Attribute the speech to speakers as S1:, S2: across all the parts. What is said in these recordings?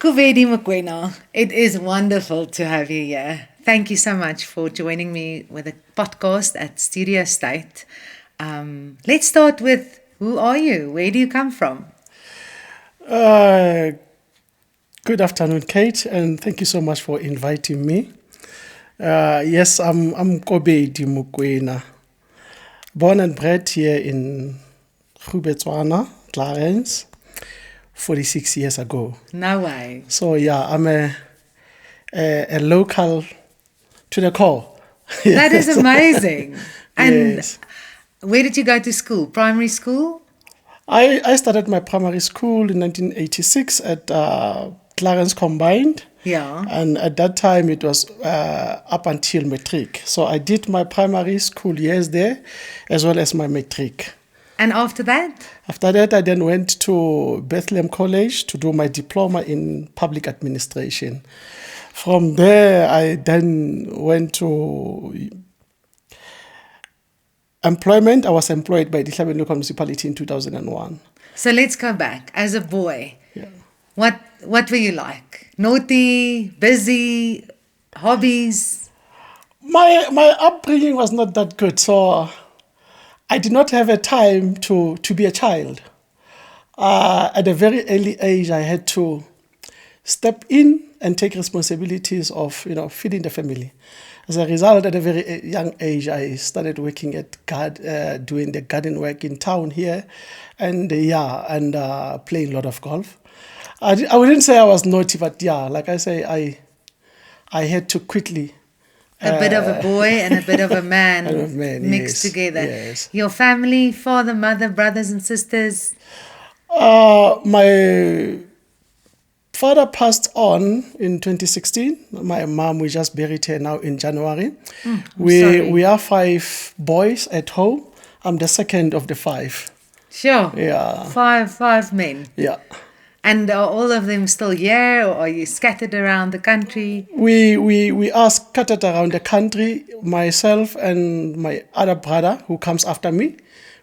S1: Kobedi Mokoena, it is wonderful to have you here. Thank you so much for joining me with a podcast at Studio State. Let's start with, who are you? Where do you come from?
S2: Uh, Good afternoon, Kate, and thank you so much for inviting me. Yes, I'm Kobedi Mokoena, born and bred here in Botswana, Clarens, 46 years ago.
S1: No way.
S2: So yeah, I'm a local to the core.
S1: That is amazing. And
S2: Yes.
S1: where did you go to school? Primary school?
S2: I started my primary school in 1986 at Clarens Combined.
S1: Yeah.
S2: And at that time, it was up until matric. So I did my primary school years there, as well as my matric.
S1: And after that?
S2: After that, I then went to Bethlehem College to do my diploma in public administration. From there, I then went to employment. I was employed by the Clarens Local Municipality in 2001.
S1: So let's go back. As a boy,
S2: Yeah.
S1: what were you like? Naughty, busy, hobbies?
S2: My upbringing was not that good, so I did not have a time to be a child. At a very early age, I had to step in and take responsibilities of feeding the family. As a result, at a very young age, I started working at doing the garden work in town here, and playing a lot of golf. I wouldn't say I was naughty, but yeah, like I say, I had to quickly.
S1: A bit of a boy and a bit of a man,
S2: Kind of man,
S1: mixed
S2: yes,
S1: together.
S2: yes.
S1: Your family, father, mother, brothers and sisters?
S2: My father passed on in 2016. My mom, we just buried her now in January.
S1: Sorry.
S2: We are 5 boys at home. I'm the second of the 5.
S1: Sure.
S2: Yeah.
S1: Five men.
S2: Yeah.
S1: And are all of them still here, or are you scattered around the country?
S2: We are scattered around the country. Myself and my other brother, who comes after me,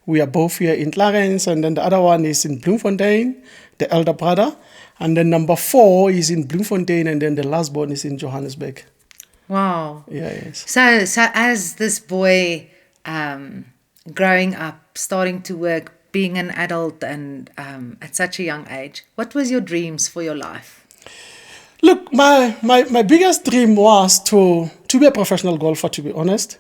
S2: we are both here in Clarens, and then the other one is in Bloemfontein, the elder brother, and then number 4 is in Bloemfontein, and then the last born is in Johannesburg.
S1: Wow.
S2: Yeah, yes.
S1: So as this boy growing up, starting to work, being an adult, and at such a young age, what was your dreams for your life?
S2: Look, my biggest dream was to be a professional golfer, to be honest.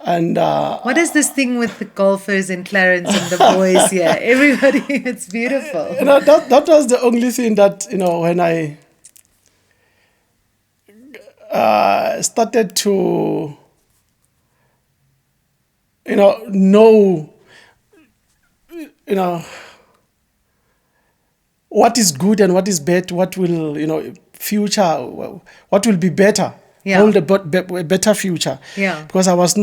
S2: And
S1: What is this thing with the golfers in Clarens and the boys here? Everybody, it's beautiful.
S2: that was the only thing that, when I started to, know, what is good and what is bad, what will, future, what will be better,
S1: Yeah.
S2: hold a better future.
S1: Yeah.
S2: Because I was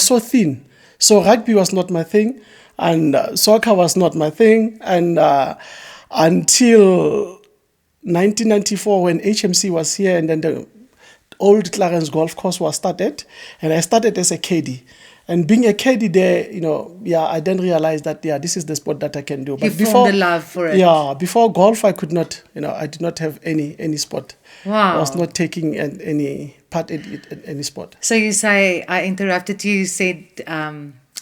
S2: so thin. So rugby was not my thing, and soccer was not my thing, and until 1994 when HMC was here, and then the old Clarens golf course was started, and I started as a caddy. And being a caddy there, I then realized that, this is the sport that I can do.
S1: You formed a love for it.
S2: Yeah, before golf, I could not, I did not have any sport.
S1: Wow.
S2: I was not taking any part in any sport.
S1: So you say, I interrupted you, said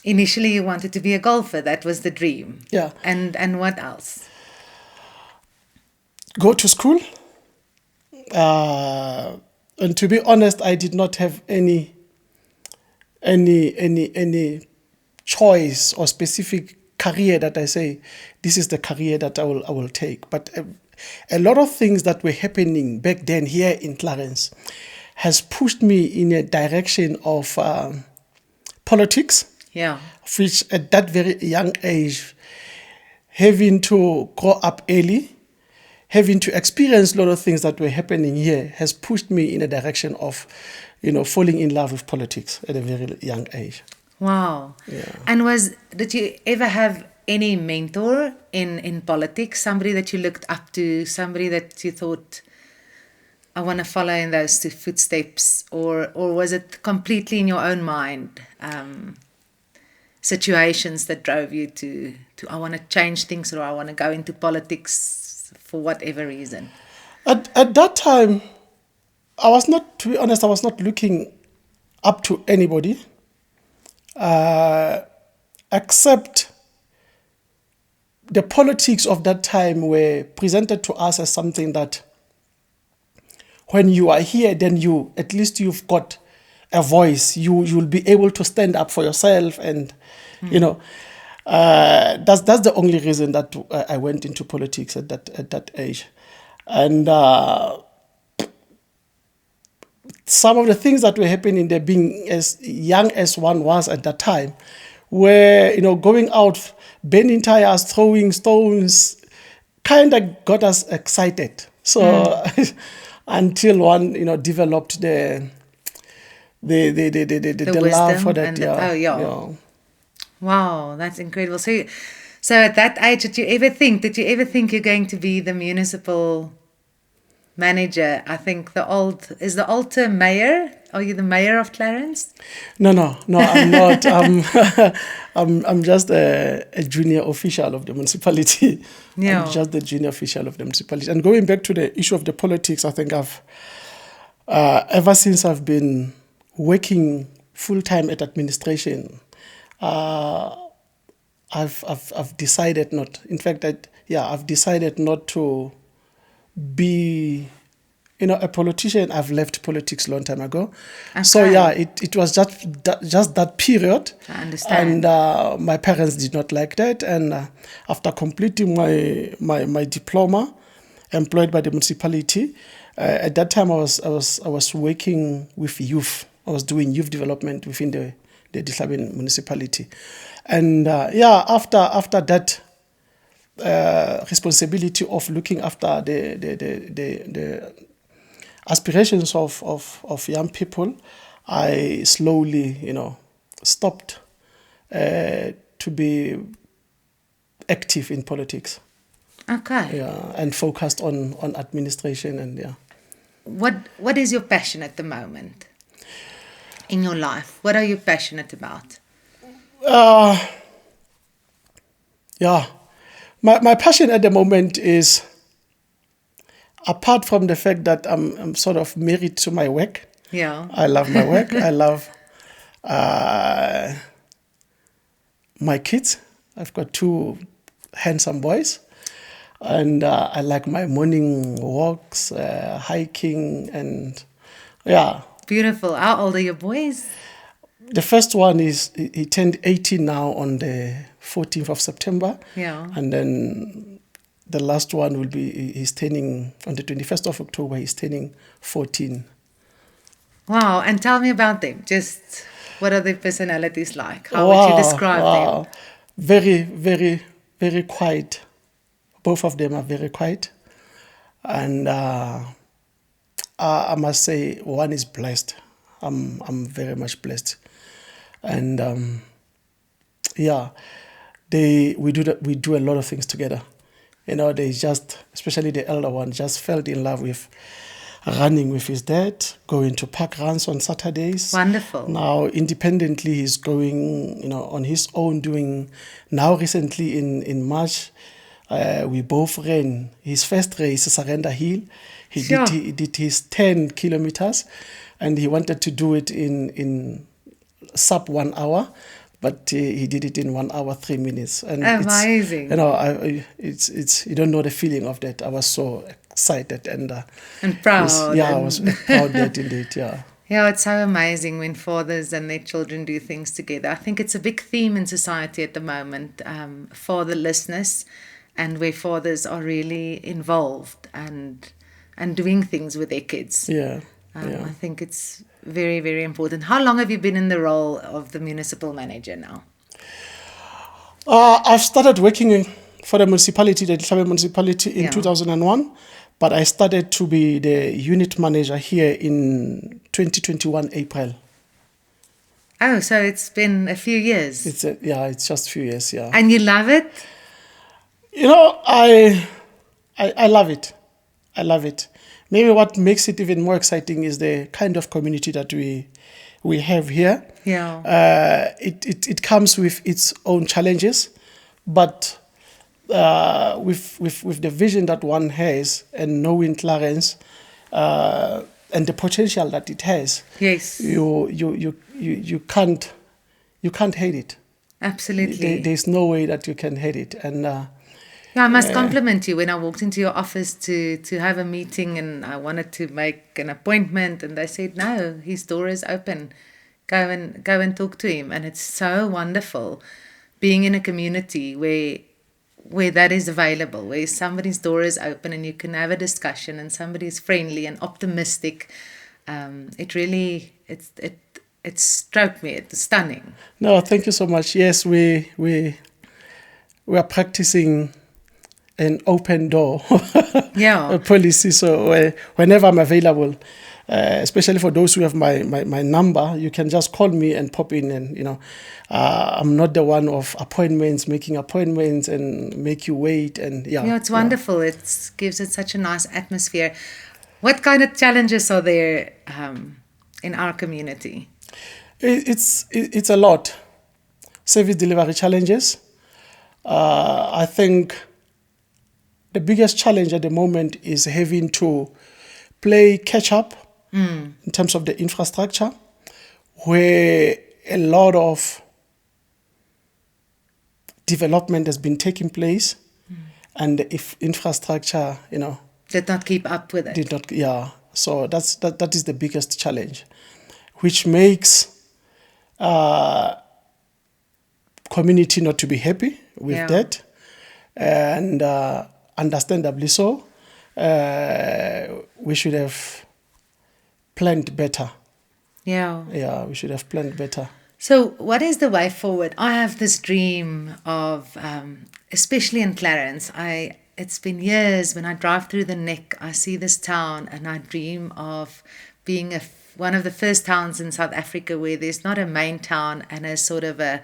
S1: initially you wanted to be a golfer. That was the dream.
S2: Yeah.
S1: And what else?
S2: Go to school. And to be honest, I did not have any choice or specific career that I say, this is the career that I will take. But a lot of things that were happening back then here in Clarens has pushed me in a direction of politics,
S1: Yeah.
S2: which at that very young age, having to grow up early, having to experience a lot of things that were happening here has pushed me in a direction of, falling in love with politics at a very young age.
S1: Wow.
S2: Yeah.
S1: And did you ever have any mentor in politics? Somebody that you looked up to, somebody that you thought, I want to follow in those footsteps, or was it completely in your own mind? Situations that drove you to I want to change things, or I want to go into politics for whatever reason?
S2: At that time, to be honest, I was not looking up to anybody, except the politics of that time were presented to us as something that when you are here, then at least you've got a voice. You'll be able to stand up for yourself, and that's the only reason that I went into politics at that age. And some of the things that were happening there, being as young as one was at that time, were going out, bending tires, throwing stones, kind of got us excited. So until one developed the love for that.
S1: Wow, that's incredible. So at that age, did you ever think you're going to be the municipal manager? I think the old term mayor. Are you the mayor of Clarens?
S2: No, I'm not. I'm just a junior official of the municipality.
S1: Yeah.
S2: I'm just the junior official of the municipality. And going back to the issue of the politics, I think I've ever since I've been working full time at administration, I've decided not. In fact, I've decided not to be a politician. I've left politics a long time ago.
S1: Okay.
S2: So it was just that period.
S1: I understand.
S2: And my parents did not like that. And after completing my diploma, employed by the municipality, at that time I was working with youth. I was doing youth development within the Dihlabeni municipality. And after that responsibility of looking after the aspirations of young people, I slowly, stopped to be active in politics.
S1: Okay.
S2: Yeah, and focused on administration and.
S1: What is your passion at the moment in your life? What are you passionate about?
S2: My passion at the moment is, apart from the fact that I'm sort of married to my work.
S1: Yeah.
S2: I love my work. I love my kids. I've got 2 handsome boys. And I like my morning walks, hiking, and
S1: Beautiful. How old are your boys?
S2: The first one he turned 18 now on the 14th of September.
S1: Yeah.
S2: And then the last one he's turning on the 21st of October, he's turning 14.
S1: Wow. And tell me about them. Just what are their personalities like? How would you describe them?
S2: Very, very, very quiet. Both of them are very quiet. And I must say one is blessed. I'm very much blessed. And we do a lot of things together. They just, especially the elder one, just fell in love with running with his dad, going to park runs on Saturdays.
S1: Wonderful.
S2: Now independently he's going, on his own, doing now recently in March. We both ran his first race, Surrender Hill. He did his 10 kilometers, and he wanted to do it in sub 1 hour, but he did it in 1 hour 3 minutes. And
S1: amazing.
S2: It's you don't know the feeling of that. I was so excited and
S1: proud.
S2: I was proud that indeed. Yeah.
S1: Yeah, it's so amazing when fathers and their children do things together. I think it's a big theme in society at the moment, fatherlessness, and where fathers are really involved and doing things with their kids.
S2: Yeah.
S1: I think it's very, very important. How long have you been in the role of the municipal manager now?
S2: I've started working for the municipality, the Dihlabeni municipality, in 2001, but I started to be the unit manager here in 2021 April.
S1: Oh, so it's been a few years.
S2: It's just a few years, yeah.
S1: And you love it?
S2: I love it. I love it. Maybe what makes it even more exciting is the kind of community that we have here.
S1: Yeah.
S2: It comes with its own challenges, but with the vision that one has and knowing Clarens and the potential that it has,
S1: Yes.
S2: you can't hate it.
S1: Absolutely.
S2: There's no way that you can hate it. And
S1: Yeah, I must compliment you. When I walked into your office to have a meeting and I wanted to make an appointment, and they said, no, his door is open. Go and talk to him. And it's so wonderful being in a community where that is available, where somebody's door is open and you can have a discussion and somebody's friendly and optimistic. It struck me. It's stunning.
S2: no, thank you so much. Yes, we are practicing an open door
S1: Yeah.
S2: policy. So whenever I'm available, especially for those who have my number, you can just call me and pop in. And I'm not the one of making appointments and make you wait. And
S1: Yeah, it's wonderful. It gives it such a nice atmosphere. What kind of challenges are there in our community?
S2: It's a lot. Service delivery challenges. I think the biggest challenge at the moment is having to play catch up in terms of the infrastructure, where a lot of development has been taking place, and if infrastructure,
S1: Did not keep up with it.
S2: did not. Yeah, so that is the biggest challenge, which makes community not to be happy with that, and understandably so. We should have planned better.
S1: Yeah.
S2: We should have planned better.
S1: So, what is the way forward? I have this dream of, especially in Clarens, it's been years when I drive through the neck, I see this town and I dream of being one of the first towns in South Africa where there's not a main town and a sort of a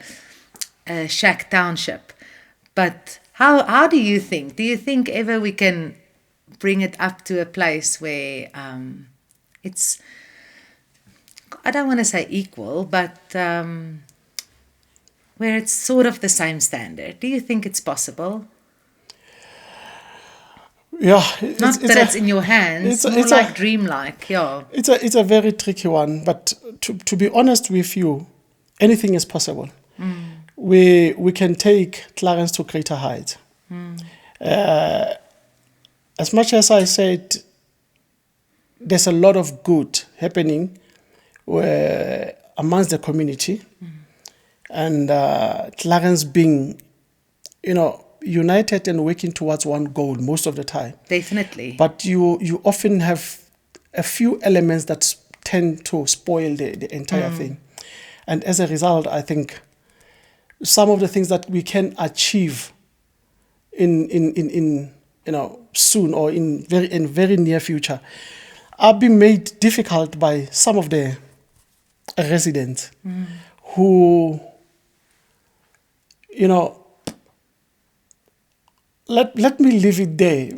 S1: shack township. But how do you think? Do you think ever we can bring it up to a place where it's, I don't want to say equal, but where it's sort of the same standard? Do you think it's possible?
S2: Yeah,
S1: Not that it's in your hands, more like dreamlike. Yeah,
S2: it's a very tricky one. But to be honest with you, anything is possible. We can take Clarens to greater heights. As much as I said, there's a lot of good happening amongst the community, and Clarens being, united and working towards one goal most of the time.
S1: Definitely.
S2: But you often have a few elements that tend to spoil the entire thing, and as a result, I think some of the things that we can achieve in soon or in very near future are being made difficult by some of the residents who, let me leave it there.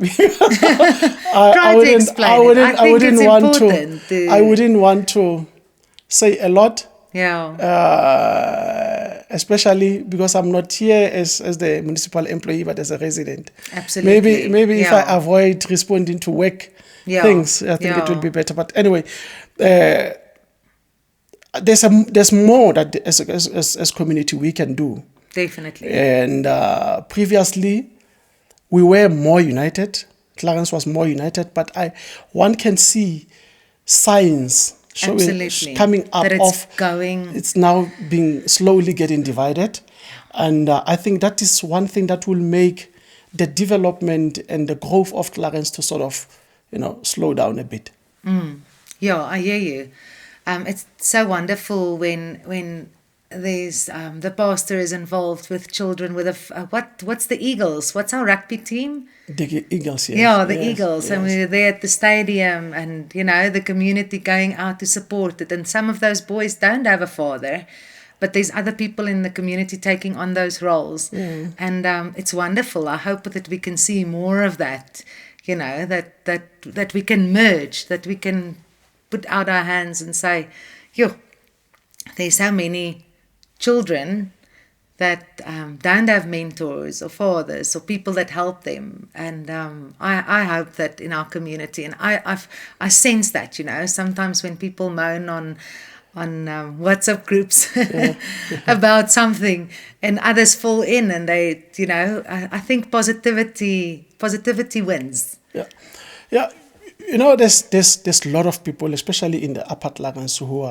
S1: Try to explain it. I think it's important.
S2: I wouldn't want to say a lot.
S1: Yeah.
S2: Especially because I'm not here as the municipal employee, but as a resident.
S1: Absolutely.
S2: Maybe if I avoid responding to work things, I think it will be better. But anyway, there's more that as community we can do.
S1: Definitely.
S2: And previously, we were more united. Clarens was more united, but one can see signs coming up
S1: that
S2: it's now being slowly getting divided, and I think that is one thing that will make the development and the growth of Clarens to sort of slow down a bit.
S1: Yeah, I hear you. It's so wonderful when there's the pastor is involved with children with what's the Eagles? What's our rugby team?
S2: The Eagles, yes.
S1: Yeah, the Eagles. Yes. And we were there at the stadium and, the community going out to support it. And some of those boys don't have a father, but there's other people in the community taking on those roles. And it's wonderful. I hope that we can see more of that, that we can merge, that we can put out our hands and say, there's so many children that don't have mentors or fathers or people that help them. And I hope that in our community, and I sense that, sometimes when people moan on WhatsApp groups about something, and others fall in, and they, I think positivity wins.
S2: Yeah. Yeah. There's a lot of people, especially in the upper Clarens, who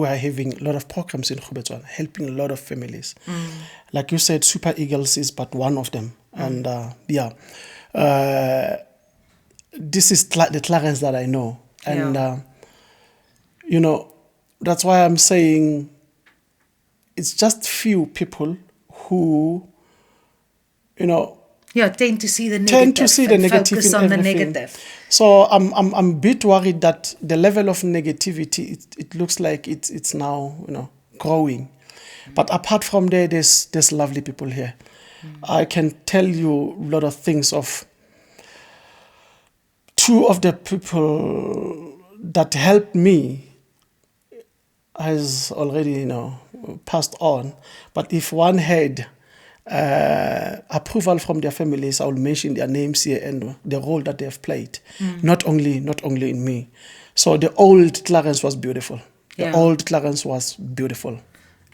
S2: are having a lot of programs in Khubetswana, helping a lot of families. Like you said, Super Eagles is but one of them. And this is the Clarens that I know. And, that's why I'm saying it's just few people who,
S1: tend to see the negative. Focus on the negative.
S2: So I'm a bit worried that the level of negativity, it looks like it's now growing. But apart from there's lovely people here. I can tell you a lot of things of two of the people that helped me has already passed on. But if one had approval from their families, I will mention their names here and the role that they have played. Not only in me. So the old Clarens was beautiful. The old Clarens was beautiful.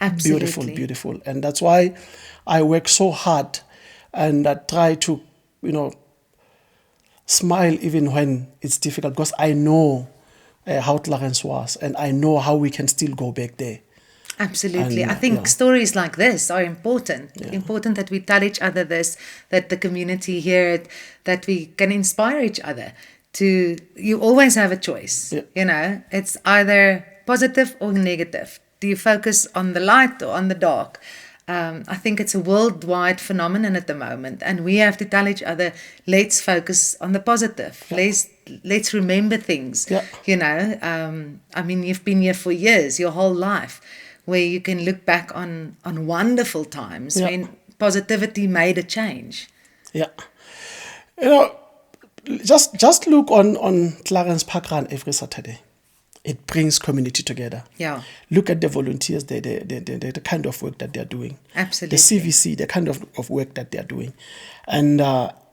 S1: Absolutely.
S2: Beautiful. And that's why I work so hard and I try to, smile even when it's difficult, because I know how Clarens was, and I know how we can still go back there.
S1: Absolutely. I think stories like this are important. Important that we tell each other this, that the community hear it, that we can inspire each other to, you always have a choice. It's either positive or negative. Do you focus on the light or on the dark? I think it's a worldwide phenomenon at the moment, and we have to tell each other, let's focus on the positive. Let's remember things. I mean, you've been here for years, your whole life, where you can look back on wonderful times when positivity made a change.
S2: Just look on Clarens Park Run every Saturday. It brings community together. Look at the volunteers, the kind of work that they're doing.
S1: Absolutely.
S2: The CVC, the kind of work that they're doing. And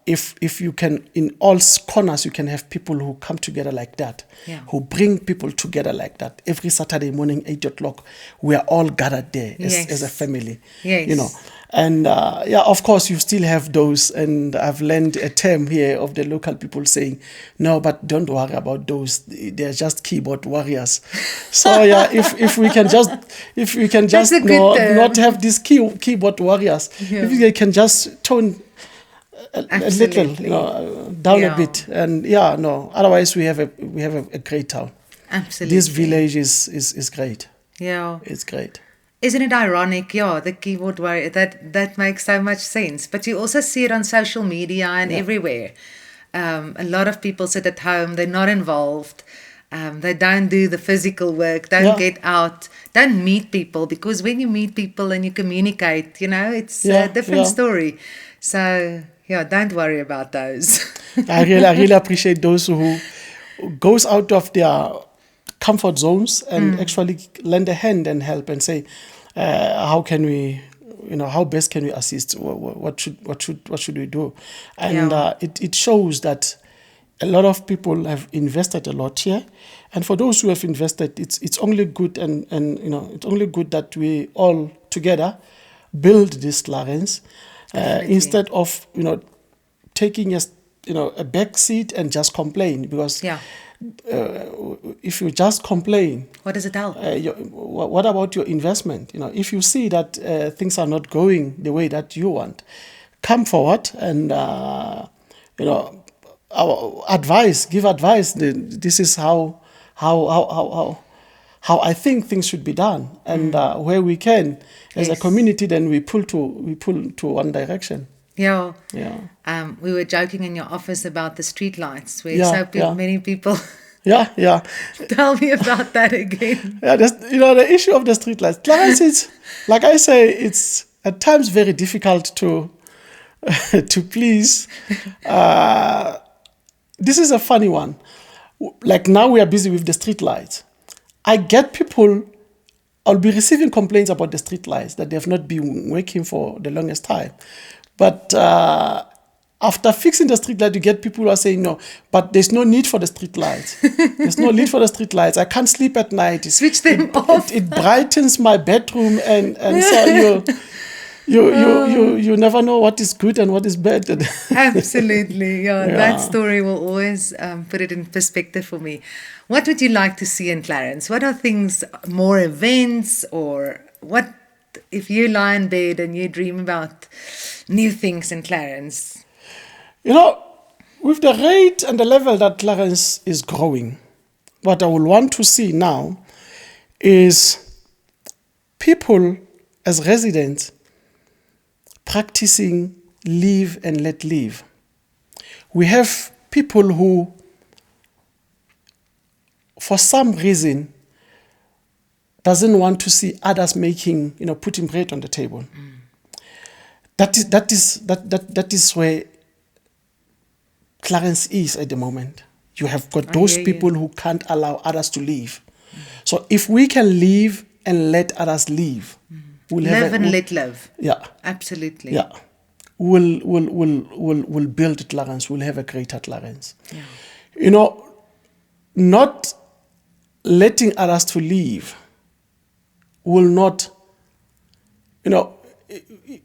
S2: if you can, in all corners, you can have people who come together like that, who bring people together like that. Every Saturday morning, 8 o'clock, we are all gathered there as a family. And of course, you still have those, and I've learned a term here of the local people saying, no, but don't worry about those. They're just keyboard warriors. So if we can just not have these keyboard warriors, if we can just tone a little, down a bit, and otherwise we have a great town.
S1: Absolutely.
S2: This village is great. It's great.
S1: Isn't it ironic? The keyboard warrior, that makes so much sense. But you also see it on social media and everywhere. A lot of people sit at home, they're not involved. They don't do the physical work, don't get out, don't meet people, because when you meet people and you communicate, it's a different story. So, don't worry about those.
S2: I really appreciate those who goes out of their comfort zones and actually lend a hand and help and say, how can we, how best can we assist? What should we do? And it shows that a lot of people have invested a lot here, and for those who have invested, it's only good and it's only good that we all together build this Clarens instead of taking a back seat and just complain, because if you just complain,
S1: what does it help?
S2: What about your investment? If you see that things are not going the way that you want, come forward and give advice. This is how I think things should be done, and where we can, as a community, then we pull to one direction.
S1: We were joking in your office about the street lights, where many people. Tell me about that again.
S2: The issue of the street lights. Clarens, it's like I say, it's at times very difficult to please. This is a funny one. Like now we are busy with the street lights. I get people I'll be receiving complaints about the street lights that they have not been working for the longest time. But after fixing the street light, you get people who are saying, no, but there's no need for the street lights. There's no need for the street lights. I can't sleep at night.
S1: Switch them off.
S2: It brightens my bedroom, and so you never know what is good and what is bad.
S1: Absolutely, yeah. That story will always put it in perspective for me. What would you like to see in Clarens? What are things, more events, or what if you lie in bed and you dream about new things in Clarens?
S2: With the rate and the level that Clarens is growing, what I will want to see now is people as residents practicing live and let live. We have people who, for some reason, doesn't want to see others putting bread on the table. That is where Clarens is at the moment. You have got those people who can't allow others to live. So if we can live and let others live, we'll
S1: let live.
S2: Yeah,
S1: absolutely.
S2: Yeah, we'll build Clarens. We'll have a greater Clarens. Yeah. Not letting others to live will not,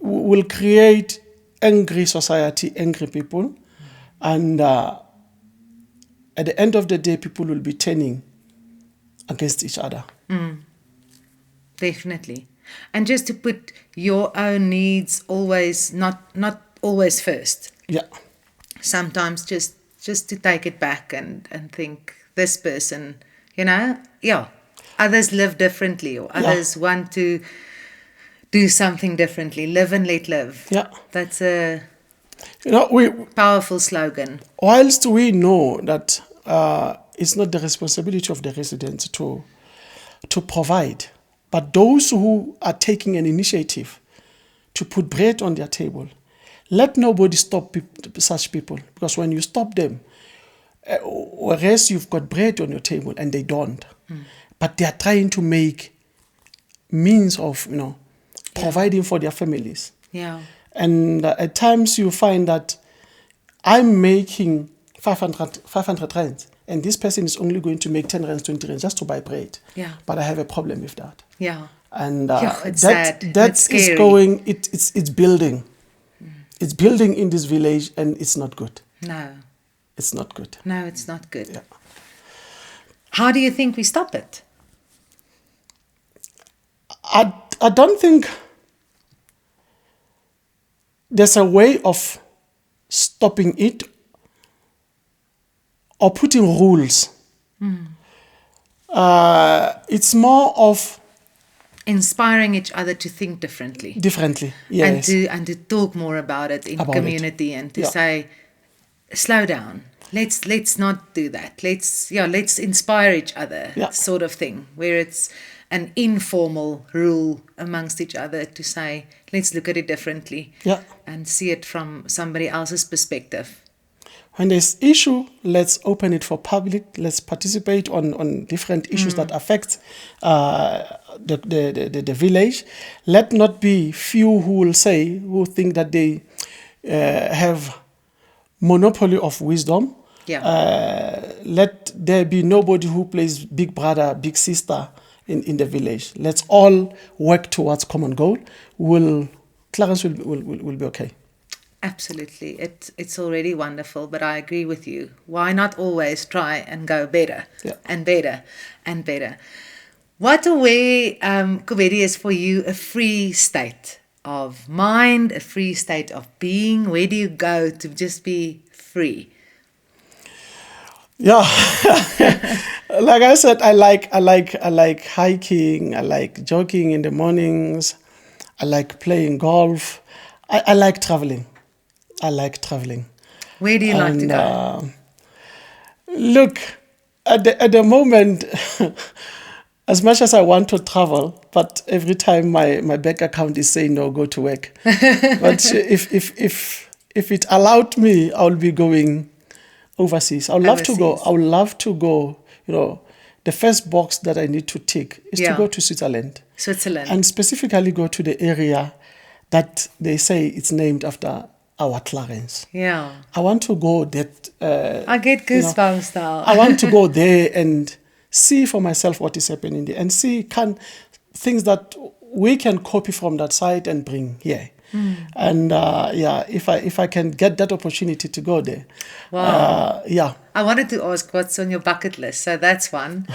S2: will create angry society, angry people. And at the end of the day, people will be turning against each other.
S1: Definitely. And just to put your own needs always, not always first.
S2: Yeah.
S1: Sometimes just to take it back and think, this person, others live differently, or others want to do something differently. Live and let live.
S2: Yeah.
S1: That's a powerful slogan.
S2: Whilst we know that it's not the responsibility of the residents to provide, but those who are taking an initiative to put bread on their table, let nobody stop such people, because when you stop them, whereas you've got bread on your table and they don't, but they are trying to make means of providing for their families.
S1: Yeah.
S2: And at times you find that I'm making 500 rands, and this person is only going to make 10 rands, 20 rands just to buy bread.
S1: Yeah.
S2: But I have a problem with that.
S1: Yeah.
S2: And
S1: it's sad.
S2: That is going. It's building. It's building in this village, and it's not good.
S1: No.
S2: It's not good.
S1: No, it's not good.
S2: Yeah.
S1: How do you think we stop it?
S2: I don't think there's a way of stopping it or putting rules. It's more of
S1: inspiring each other to think differently.
S2: Yes.
S1: And to talk more about it in community, and to say, slow down. Let's not do that. Let's inspire each other, sort of thing, where it's an informal rule amongst each other to say, let's look at it differently and see it from somebody else's perspective.
S2: When there's issue, let's open it for public. Let's participate on different issues that affect the village. Let not be few who think that they have monopoly of wisdom. Let there be nobody who plays big brother, big sister in the village. Let's all work towards common goal. Clarens will be okay.
S1: Absolutely. It's already wonderful, but I agree with you. Why not always try and go better and better and better? What a way, Kobedi, is for you a free state of mind, a free state of being? Where do you go to just be free?
S2: Yeah, like I said, I like hiking. I like jogging in the mornings. I like playing golf. I like traveling.
S1: Where do you like to go?
S2: Look, at the moment, as much as I want to travel, but every time my bank account is saying no, go to work. But if it allowed me, I'll be going overseas. I would love to go. the first box that I need to tick is to go to Switzerland.
S1: Switzerland.
S2: And specifically go to the area that they say it's named after our Clarens.
S1: Yeah.
S2: I want to go that...
S1: I get goosebumps now.
S2: I want to go there and see for myself what is happening there and see things that we can copy from that site and bring here. And if I can get that opportunity to go there.
S1: Wow.
S2: Yeah.
S1: I wanted to ask what's on your bucket list. So that's one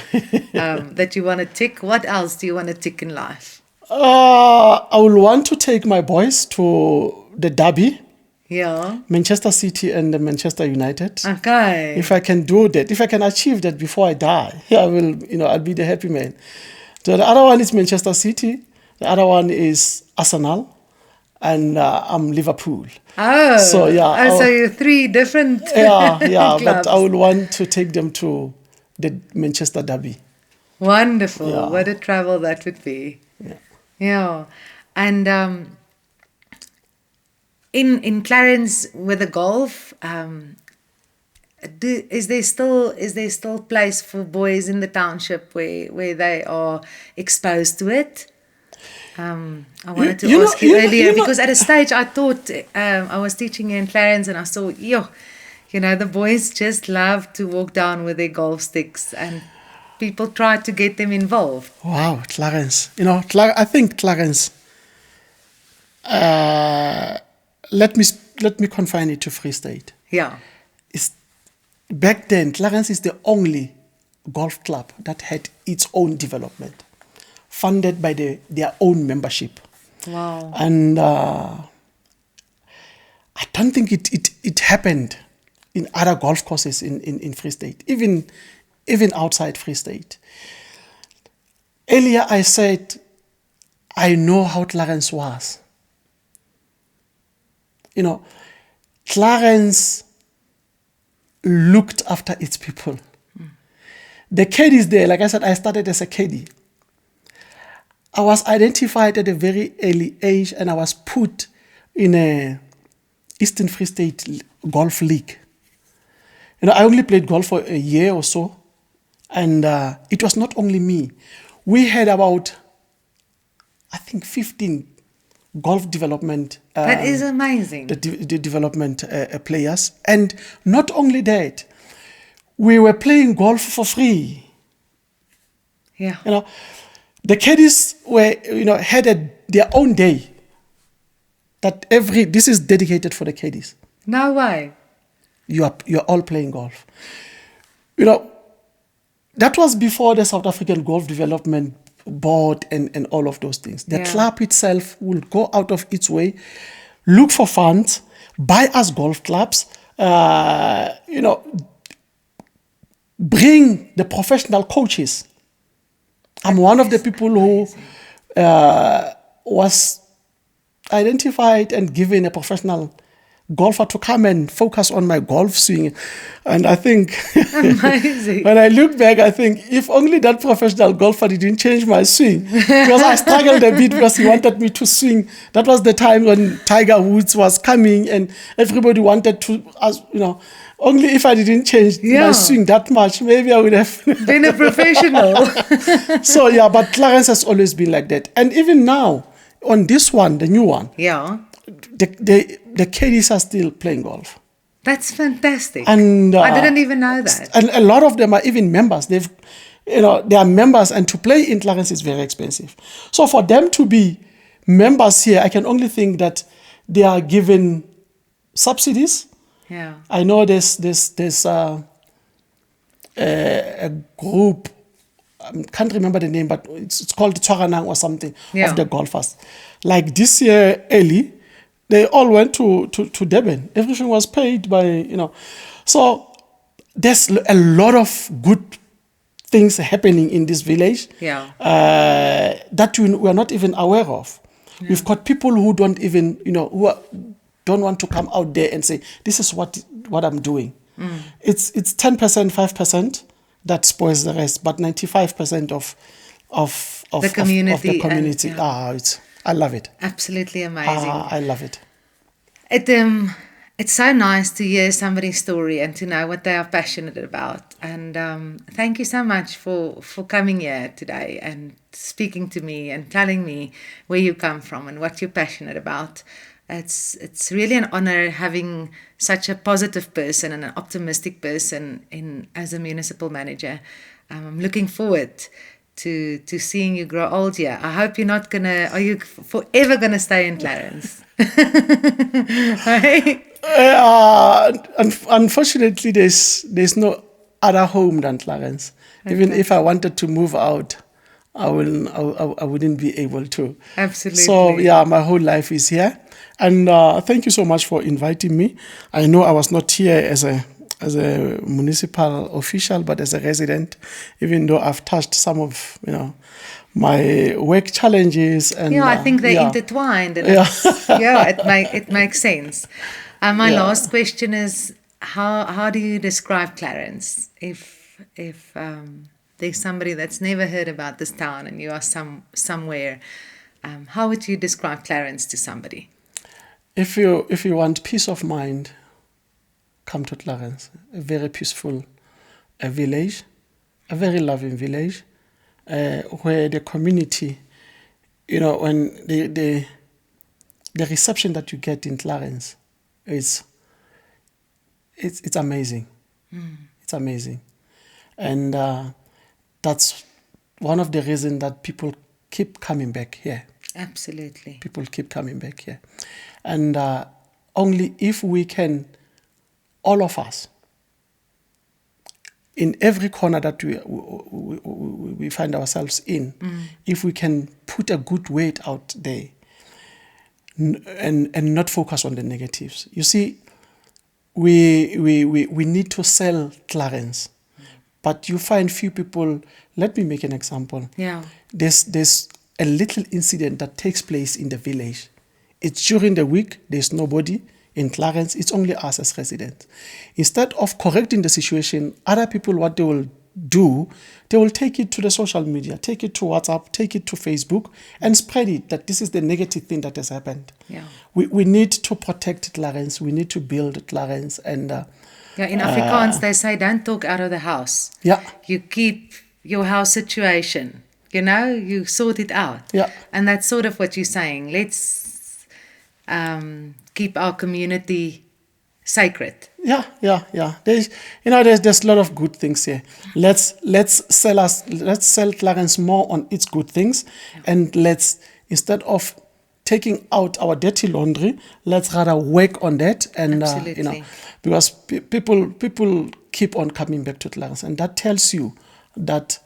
S1: that you want to tick. What else do you want to tick in life?
S2: I will want to take my boys to the derby.
S1: Yeah.
S2: Manchester City and the Manchester United.
S1: Okay.
S2: If I can do that, if I can achieve that before I die, I will, I'll be the happy man. So the other one is Manchester City. The other one is Arsenal. And I'm Liverpool.
S1: Oh.
S2: So, yeah.
S1: So you're three different
S2: Yeah,
S1: clubs.
S2: but I will want to take them to the Manchester derby.
S1: Wonderful.
S2: Yeah.
S1: What a travel that would be.
S2: Yeah.
S1: Yeah. And in Clarens with the golf, is there still place for boys in the township where they are exposed to it? I wanted to ask you earlier because at a stage I thought I was teaching in Clarens and I saw the boys just love to walk down with their golf sticks and people try to get them involved.
S2: Wow, Clarens. I think Clarens. Let me confine it to Free State.
S1: Yeah.
S2: Back then, Clarens is the only golf club that had its own development, funded by their own membership.
S1: Wow.
S2: And I don't think it happened in other golf courses in Free State, even outside Free State. Earlier I said, I know how Clarens was. Clarens looked after its people. The caddies there, like I said, I started as a caddy. I was identified at a very early age and I was put in a Eastern Free State Golf League. I only played golf for a year or so. And it was not only me. We had about, I think, 15 golf development.
S1: That is amazing.
S2: The development players. And not only that, we were playing golf for free.
S1: Yeah.
S2: The caddies were, had their own day. This is dedicated for the caddies.
S1: No way.
S2: You're all playing golf. That was before the South African Golf Development Board and all of those things. The club itself will go out of its way, look for funds, buy us golf clubs, bring the professional coaches. I'm one of the people who was identified and given a professional golfer to come and focus on my golf swing. And I think
S1: amazing.
S2: When I look back, I think if only that professional golfer didn't change my swing, because I struggled a bit because he wanted me to swing. That was the time when Tiger Woods was coming and everybody wanted to, only if I didn't change my swing that much, maybe I would have
S1: been a professional.
S2: So but Clarens has always been like that. And even now, on this one, the new one, the caddies are still playing golf.
S1: That's fantastic.
S2: And
S1: I didn't even know that.
S2: And a lot of them are even members. They are members, and to play in Clarens is very expensive. So for them to be members here, I can only think that they are given subsidies.
S1: Yeah.
S2: I know there's a group. I can't remember the name, but it's called Tshwaranang or something of the golfers. Like this year, early, they all went to Durban. Everything was paid by, So there's a lot of good things happening in this village that we are not even aware of. Yeah. We've got people who don't even, don't want to come out there and say, this is what I'm doing. Mm. It's 10%, 5% that spoils the rest, but 95% of the community. I love it.
S1: Absolutely amazing.
S2: I love it.
S1: It's so nice to hear somebody's story and to know what they are passionate about. And thank you so much for coming here today and speaking to me and telling me where you come from and what you're passionate about. It's really an honor having such a positive person and an optimistic person in as a municipal manager. I'm looking forward to seeing you grow old here. I hope you're not gonna. Are you forever gonna stay in Clarens? Right?
S2: Unfortunately, there's no other home than Clarens. Even
S1: Okay.
S2: if I wanted to move out, I wouldn't be able to.
S1: Absolutely.
S2: So yeah, my whole life is here, and thank you so much for inviting me. I know I was not here as a municipal official, but as a resident, even though I've touched some of my work challenges and
S1: Yeah, I think they're
S2: yeah.
S1: intertwined, and
S2: Yeah.
S1: it makes sense. My
S2: Yeah.
S1: last question is how do you describe Clarens? If there's somebody that's never heard about this town and you are somewhere, how would you describe Clarens to somebody?
S2: If you want peace of mind, come to Clarens. A very peaceful village, a very loving village, where the community, when the reception that you get in Clarens is it's amazing. It's amazing, and that's one of the reasons that people keep coming back here.
S1: Absolutely.
S2: People keep coming back here, and only if we can, all of us, in every corner that we find ourselves in, if we can put a good weight out there and not focus on the negatives. You see, we need to sell Clarens, but you find few people. Let me make an example.
S1: Yeah.
S2: There's a little incident that takes place in the village. It's during the week. There's nobody in Clarens. It's only us as residents. Instead of correcting the situation, other people, what they will do, they will take it to the social media, take it to WhatsApp, take it to Facebook, and spread it that this is the negative thing that has happened.
S1: Yeah.
S2: We need to protect Clarens. We need to build Clarens, and
S1: Yeah, in Afrikaans they say don't talk out of the house.
S2: yeah.
S1: You keep your house situation. You sort it out.
S2: Yeah.
S1: And that's sort of what you're saying. Let's keep our community sacred.
S2: Yeah. There's a lot of good things here. Let's sell Clarens more on its good things, and let's, instead of taking out our dirty laundry, let's rather work on that, and
S1: Absolutely.
S2: because people keep on coming back to Clarens, and that tells you that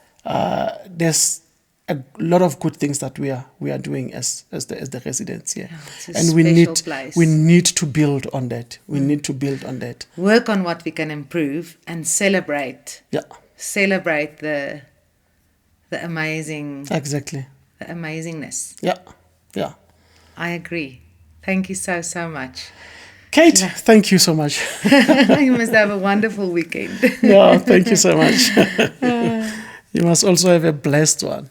S2: there's a lot of good things that we are doing as the residents here,
S1: it's a
S2: and
S1: special place.
S2: we need to build on that. We need to build on that.
S1: Work on what we can improve and celebrate.
S2: Yeah,
S1: Celebrate the amazing,
S2: exactly.
S1: the amazingness.
S2: Yeah.
S1: I agree. Thank you so much.
S2: Kate, thank you so much.
S1: You must have a wonderful weekend.
S2: Yeah, thank you so much. You must also have a blessed one.